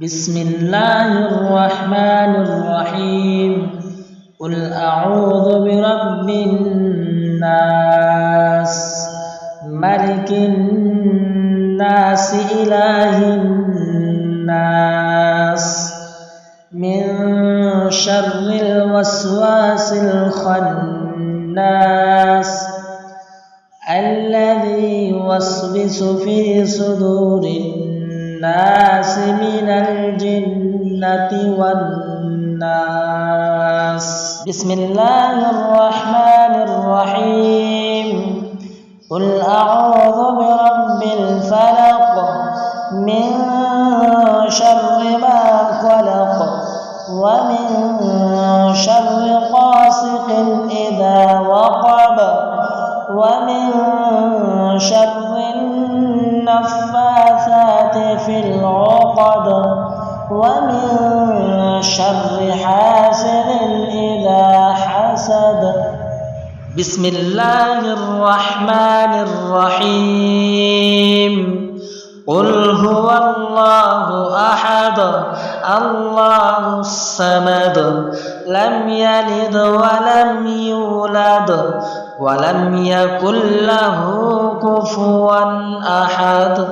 بسم الله الرحمن الرحيم قل أعوذ برب الناس ملك الناس إله الناس من شر الوسواس الخناس الذي يوسوس في صدور الناس من الجنة والناس. بسم الله الرحمن الرحيم قل أعوذ برب الفلق من شر ما خلق ومن شر غاسق إذا وقب ومن شر النفاثات في العقد ومن شر حاسد إذا حسد. بسم الله الرحمن الرحيم قل هو الله أحد الله الصمد لم يلد ولم يولد ولم يكن له كفوا أحد.